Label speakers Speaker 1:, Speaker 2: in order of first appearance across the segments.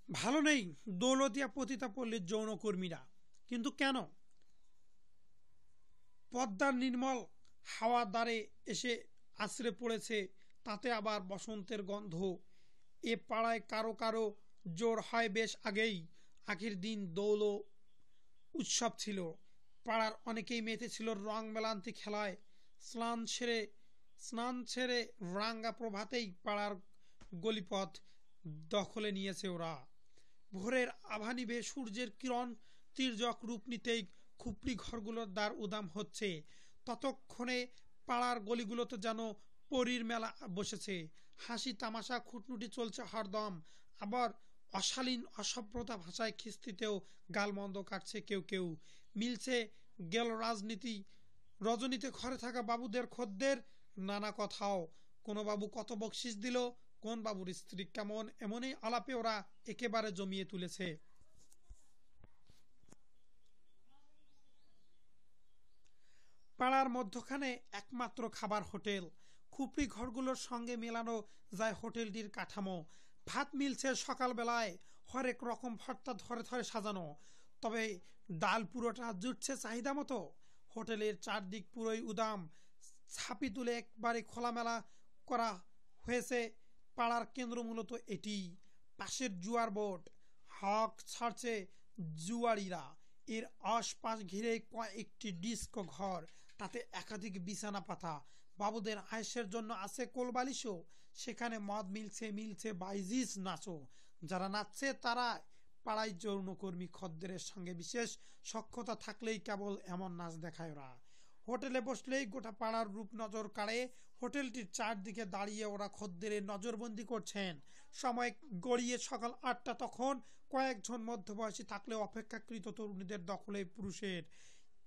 Speaker 1: ভালো নেই দৌলতিয়া পতিতাপল্লীর যৌনকর্মীরা। কিন্তু কেন? পদ্মার নির্মল হাওয়া দ্বারে এসে আছড়ে পড়েছে, তাতে আবার বসন্তের গন্ধ। এ পাড়ায় কারো কারো জোর হয় বেশ আগেই। আগের দিন দৌল উৎসব ছিল। পাড়ার অনেকেই মেতেছিল রং মেলান্তি খেলায়। স্নান ছেড়ে রাঙ্গা প্রভাতেই পাড়ার গলিপথ দখলে নিয়েছে ওরা। ভোরের আভা নিভে সূর্যের কিরণ তির্যক রূপ নিতেই খুপড়ি ঘরগুলোর দ্বার উদাম হচ্ছে। ততক্ষণে পাড়ার গলিগুলোতে যেন পরীর মেলা বসেছে। হাসি তামাশা খুঁটনুটি চলছে হরদম। আবার অশালীন অসভ্যতা ভাষায় খিস্তিতেও গালমন্দ কাটছে কেউ কেউ। মিলছে গেল রজনীতে ঘরে থাকা বাবুদের খদ্দের নানা কথাও। কোন বাবু কত বকশিস দিল, কোন বাবুর স্ত্রী কেমন, এমনই আলাপে ওরা একেবারে জমিয়ে তুলেছে। পাড়ার মধ্যখানে একমাত্র খাবার হোটেল। খুপড়ি ঘরগুলোর সঙ্গে মেলানো যায় হোটেলটির কাঠামো। ভাত মিলছে সকালবেলায়, হরেক রকম ভর্তা ধরে ধরে সাজানো। তবে ডাল পুরোটা জুটছে চাহিদা মতো। হোটেলের চারদিক পুরোই উদাম। ছাপি তুলে একবারে খোলামেলা করা হয়েছে। পাড়ার কেন্দ্র মূলত এটি। পাশের জুয়ার বোট, হক ছাড়ছে জুয়ারিরা। এর আশপাশ ঘিরে কয়েকটি ডিস্কো ঘর, তাতে একাধিক বিছানা পাতা। বাবুদের আয়েসের জন্য আছে কোলবালিশও। সেখানে মদ মিলছে, মিলছে বাইজিস নাচও। যারা নাচছে তারা পাড়ায় যৌনকর্মী খদ্দেরের সঙ্গে বিশেষ সখ্যতা থাকলেই কেবল এমন নাচ দেখায় ওরা। হোটেলে বসলেই গোটা পাড়ার রূপ নজর কাড়ে। হোটেলটির চারদিকে দাঁড়িয়ে ওরা খদ্দেরের নজরবন্দি করছেন। সময় গড়িয়ে সকাল ৮টা। তখন কয়েকজন মধ্যবয়সী থাকলেও অপেক্ষাকৃত তরুণীদের দখলে পুরুষের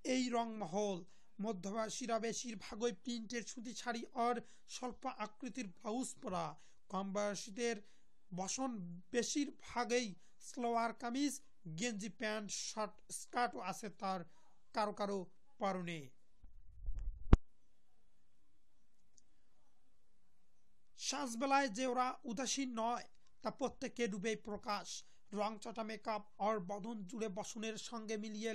Speaker 1: এই রংমহল। মধ্যবয়সীরা বেশিরভাগই প্রিন্টের সুতি শাড়ি আর স্বল্প আকৃতির ব্লাউজ পরা। কম বয়সীদের বসন বেশিরভাগই সালোয়ার কামিজ, গেঞ্জি প্যান্ট, শর্ট স্কার্টও আছে তার কারো কারো পরনে। সাজবেলায় যে ওরা উদাসীন নয় তা প্রত্যেকে ডুবে প্রকাশ। রংচটা মেকআপ আর বদন জুড়ে বসনের সঙ্গে মিলিয়ে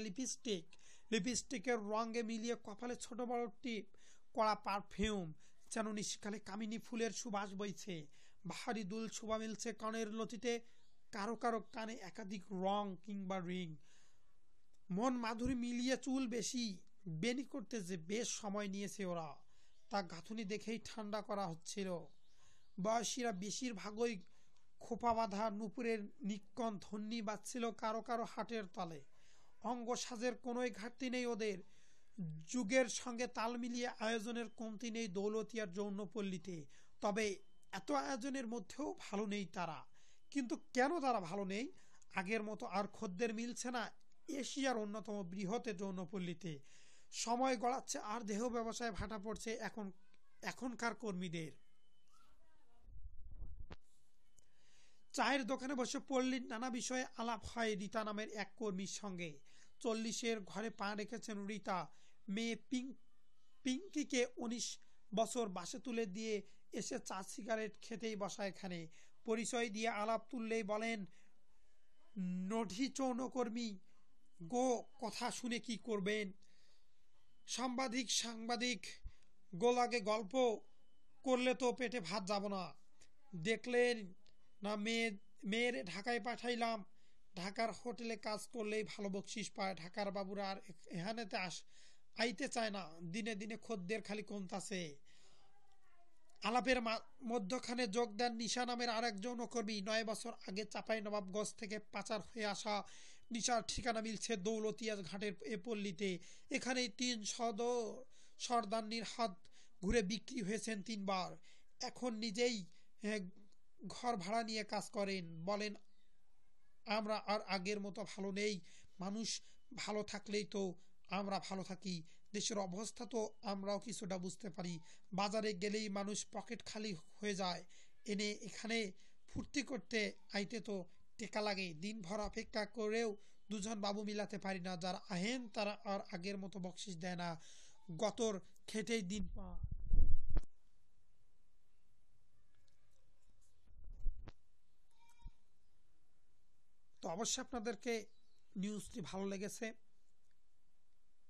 Speaker 1: লিপস্টিকের রঙে মিলিয়ে কপালে ছোট বড় টিপ, কড়া পারফিউম, যেন নিশিকালে কামিনী ফুলের সুবাস বইছে। ভারী দুল শোভা মিলছে কানের লতিতে। কারো কারো কানে একাধিক রং কিংবা রিং। মন মাধুরী মিলিয়ে চুল বেশি বেনি করতে যে বেশ সময় নিয়েছে ওরা, তা গাঁথুনি দেখেই ঠান্ডা করা হচ্ছিল। বয়সীরা বেশিরভাগই খোপা বাঁধা নুপুরের নিক্কণ ধ্বনি বাজছিল কারো কারো হাটের তালে। অঙ্গ সাজের কোনোই ঘাটতি নেই ওদের। যুগের সঙ্গে তাল মিলিয়ে আয়োজনের কমতি নেই দৌলতিয়ার যৌনপল্লীতে। তবে এত আয়োজনের মধ্যেও ভালো নেই তারা। কিন্তু কেন তারা ভালো নেই? আগের মতো আর খদ্দের মিলছে না এশিয়ার অন্যতম বৃহৎ যৌনপল্লীতে। সময় গড়াচ্ছে আর দেহ ব্যবসায় ভাটা পড়ছে এখনকার কর্মীদের। চায়ের দোকানে বসে পল্লীর নানা বিষয়ে আলাপ হয় রীতা নামের এক কর্মীর সঙ্গে। 40-এর ঘরে পা রেখেছেন রীতা। মেয়ে পিঙ্কিকে 19 বছর বাসে তুলে দিয়ে এসে চা সিগারেট খেতেই বসা এখানে। পরিচয় দিয়ে আলাপ তুললেই বলেন, নঢি যৌনকর্মী গো, কথা শুনে কি করবেন? সাংবাদিক গোলাগে গল্প করলে তো পেটে ভাত যাব না। দেখলেন না মেয়ের ঢাকায় পাঠাইলাম। ঢাকার হোটেলে কাজ করলেই ভালো বকশিস পায়। ঢাকার বাবুরা আর এখানেতে আইতে চায় না। দিনে দিনে খদ্দের খালি কমতাছে। আলাপের মধ্যখানে যোগ দেন নিশা নামের আরেক যৌনকর্মী। 9 বছর আগে চাপাই নবাবগঞ্জ থেকে পাচার হয়ে আসা। নিশার ঠিকানা মিলছে দৌলতিয়া ঘাটের এ পল্লীতে। এখানেই 3 সর্দারনির হাত ঘুরে বিক্রি হয়েছেন 3 বার। এখন নিজেই ঘর ভাড়া নিয়ে কাজ করেন। বলেন, আমরা আর আগের মতো ভালো নেই। মানুষ ভালো থাকলেই তো আমরা ভালো থাকি। দেশের অবস্থা তো আমরাও কিছুটা বুঝতে পারি। বাজারে গেলেই মানুষ পকেট খালি হয়ে যায়। এখানে ফুর্তি করতে আইতে তো টেকা লাগে। দিনভর অপেক্ষা করেও দুজন বাবু মিলাতে পারি না। যারা আহেন তারা আর আগের মতো বকশিস দেয় না। গতর খেটেই দিন পা। তো অবশ্যই আপনাদেরকে নিউজটি ভালো লেগেছে।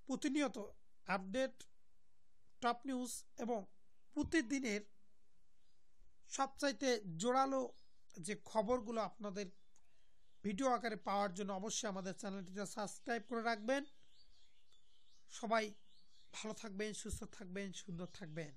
Speaker 1: প্রতিনিয়ত আপডেট, টপ নিউজ এবং প্রতিদিনের সবচাইতে জোরালো যে খবরগুলো আপনাদের ভিডিও আকারে পাওয়ার জন্য অবশ্যই আমাদের চ্যানেলটিতে সাবস্ক্রাইব করে রাখবেন। সবাই ভালো থাকবেন, সুস্থ থাকবেন, সুন্দর থাকবেন।